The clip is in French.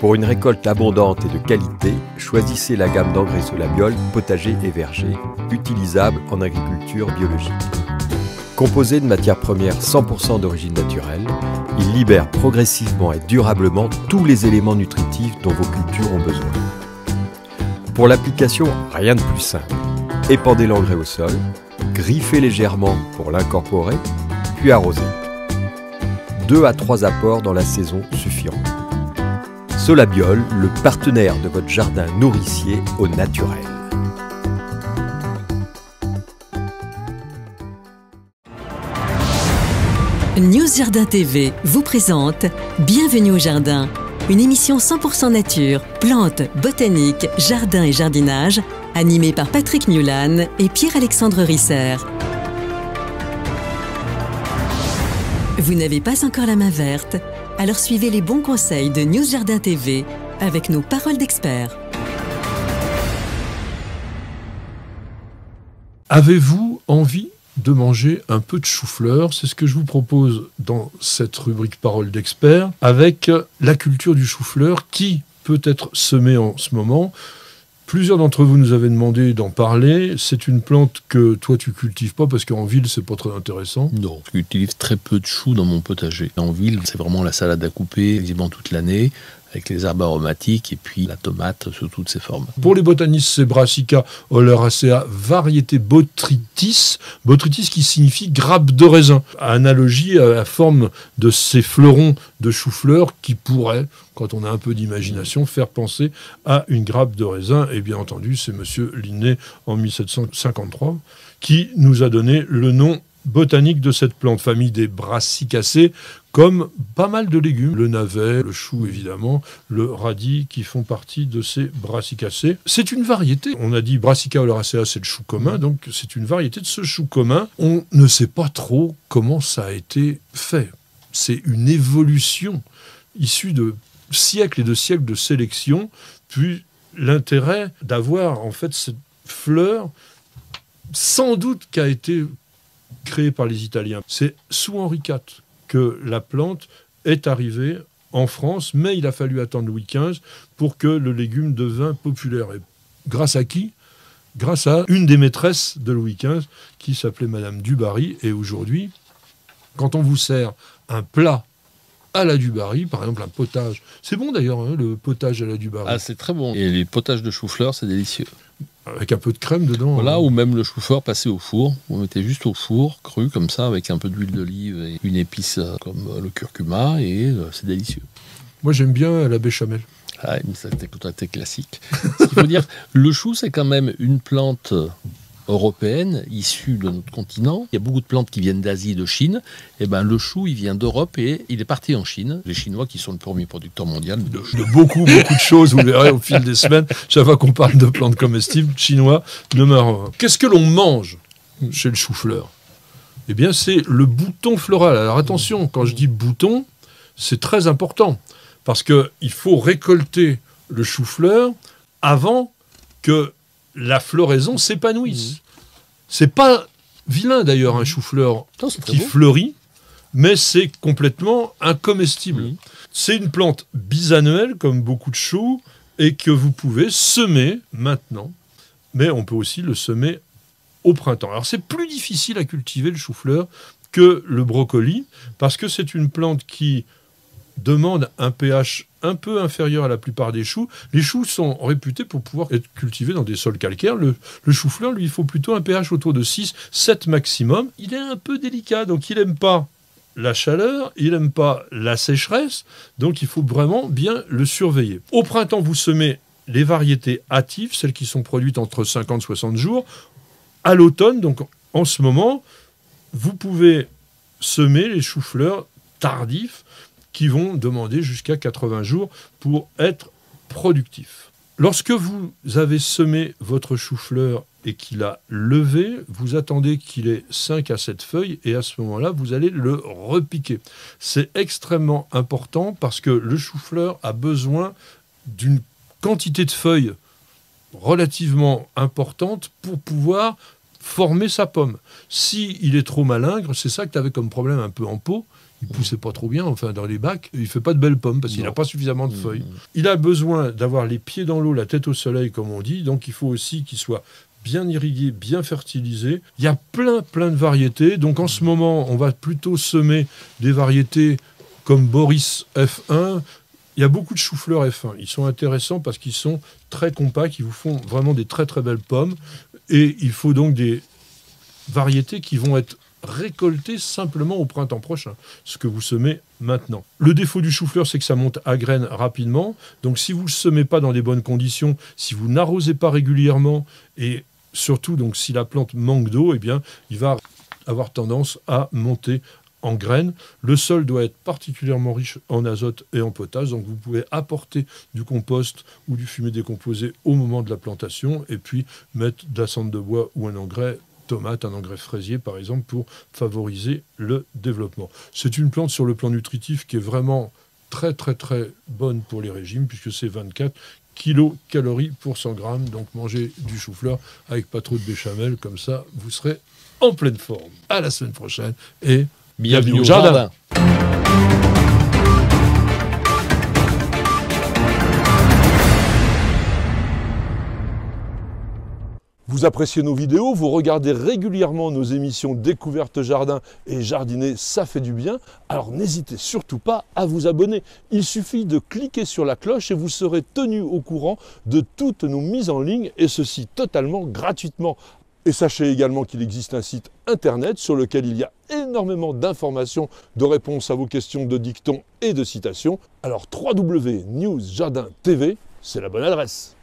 Pour une récolte abondante et de qualité, choisissez la gamme d'engrais Solabiol, potager et verger, utilisable en agriculture biologique. Composé de matières premières 100% d'origine naturelle, il libère progressivement et durablement tous les éléments nutritifs dont vos cultures ont besoin. Pour l'application, rien de plus simple. Épandez l'engrais au sol, griffez légèrement pour l'incorporer, puis arrosez. 2 à 3 apports dans la saison suffiront. Solabiol, le partenaire de votre jardin nourricier au naturel. News Jardin TV vous présente Bienvenue au Jardin, une émission 100% nature, plantes, botanique, jardin et jardinage, animée par Patrick Newlan et Pierre-Alexandre Risser. Vous n'avez pas encore la main verte? Alors suivez les bons conseils de News Jardin TV avec nos paroles d'experts. Avez-vous envie de manger un peu de chou-fleur? C'est ce que je vous propose dans cette rubrique Paroles d'experts avec la culture du chou-fleur qui peut être semée en ce moment. Plusieurs d'entre vous nous avaient demandé d'en parler. C'est une plante que toi tu cultives pas parce qu'en ville c'est pas très intéressant. Non, j'utilise très peu de choux dans mon potager. En ville, c'est vraiment la salade à couper quasiment toute l'année, avec les herbes aromatiques et puis la tomate sous toutes ses formes. Pour les botanistes, c'est Brassica oleracea, variété botrytis. Botrytis qui signifie grappe de raisin. Analogie à la forme de ces fleurons de chou-fleur qui pourraient, quand on a un peu d'imagination, faire penser à une grappe de raisin. Et bien entendu, c'est M. Linné, en 1753, qui nous a donné le nom botanique de cette plante, famille des Brassicacées, comme pas mal de légumes, le navet, le chou évidemment, le radis qui font partie de ces Brassicacées. C'est une variété. On a dit Brassica oleracea, c'est le chou commun, donc c'est une variété de ce chou commun. On ne sait pas trop comment ça a été fait. C'est une évolution issue de siècles et de siècles de sélection, puis l'intérêt d'avoir en fait cette fleur, sans doute qui a été créée par les Italiens. C'est sous Henri IV que la plante est arrivée en France, mais il a fallu attendre Louis XV pour que le légume devint populaire. Et grâce à qui? Grâce à une des maîtresses de Louis XV qui s'appelait Madame du Barry. Et aujourd'hui, quand on vous sert un plat à la du Barry, par exemple un potage, c'est bon d'ailleurs, hein, le potage à la du Barry. Ah, c'est très bon. Et les potages de chou-fleur, c'est délicieux. Avec un peu de crème dedans. Voilà, ou même le chou-fleur passé au four. Vous mettez juste au four, cru comme ça, avec un peu d'huile d'olive et une épice comme le curcuma, et c'est délicieux. Moi, j'aime bien la béchamel. Ah, mais c'était tout à fait classique. Ce qu'il faut dire, le chou, c'est quand même une plante européenne, issue de notre continent. Il y a beaucoup de plantes qui viennent d'Asie et de Chine. Et ben, le chou, il vient d'Europe et il est parti en Chine. Les Chinois qui sont le premier producteur mondial de chou. De beaucoup de choses, vous verrez au fil des semaines. Chaque fois qu'on parle de plantes comestibles, chinois, numéro 1. Qu'est-ce que l'on mange chez le chou-fleur? Eh bien, c'est le bouton floral. Alors attention, quand je dis bouton, c'est très important. Parce qu'il faut récolter le chou-fleur avant que la floraison s'épanouisse. C'est pas vilain d'ailleurs un chou-fleur qui fleurit, mais c'est complètement incomestible. C'est une plante bisannuelle comme beaucoup de choux et que vous pouvez semer maintenant, mais on peut aussi le semer au printemps. Alors c'est plus difficile à cultiver le chou-fleur que le brocoli parce que c'est une plante qui demande un pH un peu inférieur à la plupart des choux. Les choux sont réputés pour pouvoir être cultivés dans des sols calcaires. Le chou-fleur, lui, il faut plutôt un pH autour de 6, 7 maximum. Il est un peu délicat, donc il n'aime pas la chaleur, il n'aime pas la sécheresse, donc il faut vraiment bien le surveiller. Au printemps, vous semez les variétés hâtives, celles qui sont produites entre 50 et 60 jours. À l'automne, donc en ce moment, vous pouvez semer les choux-fleurs tardifs, qui vont demander jusqu'à 80 jours pour être productifs. Lorsque vous avez semé votre chou-fleur et qu'il a levé, vous attendez qu'il ait 5 à 7 feuilles et à ce moment-là, vous allez le repiquer. C'est extrêmement important parce que le chou-fleur a besoin d'une quantité de feuilles relativement importante pour pouvoir former sa pomme. Si il est trop malingre, c'est ça que tu avais comme problème un peu en pot, il poussait pas trop bien, enfin dans les bacs, il fait pas de belles pommes parce qu'il n'a pas suffisamment de feuilles. Il a besoin d'avoir les pieds dans l'eau, la tête au soleil, comme on dit, donc il faut aussi qu'il soit bien irrigué, bien fertilisé. Il y a plein de variétés. Donc en ce moment, on va plutôt semer des variétés comme Boris F1. Il y a beaucoup de choux-fleurs F1. Ils sont intéressants parce qu'ils sont très compacts, ils vous font vraiment des très belles pommes. Et il faut donc des variétés qui vont être récoltées simplement au printemps prochain, ce que vous semez maintenant. Le défaut du chou-fleur, c'est que ça monte à graines rapidement. Donc si vous ne le semez pas dans les bonnes conditions, si vous n'arrosez pas régulièrement et surtout, donc, si la plante manque d'eau, eh bien, il va avoir tendance à monter en graines. Le sol doit être particulièrement riche en azote et en potasse, donc vous pouvez apporter du compost ou du fumier décomposé au moment de la plantation et puis mettre de la cendre de bois ou un engrais tomate, un engrais fraisier par exemple, pour favoriser le développement. C'est une plante sur le plan nutritif qui est vraiment très bonne pour les régimes puisque c'est 24 kilocalories pour 100 grammes. Donc mangez du chou-fleur avec pas trop de béchamel, comme ça vous serez en pleine forme. À la semaine prochaine et bienvenue au jardin. Vous appréciez nos vidéos, vous regardez régulièrement nos émissions Découverte Jardin et Jardiner, ça fait du bien. Alors n'hésitez surtout pas à vous abonner. Il suffit de cliquer sur la cloche et vous serez tenu au courant de toutes nos mises en ligne et ceci totalement gratuitement. Et sachez également qu'il existe un site internet sur lequel il y a énormément d'informations, de réponses à vos questions de dictons et de citations. Alors www.newsjardin.tv, c'est la bonne adresse.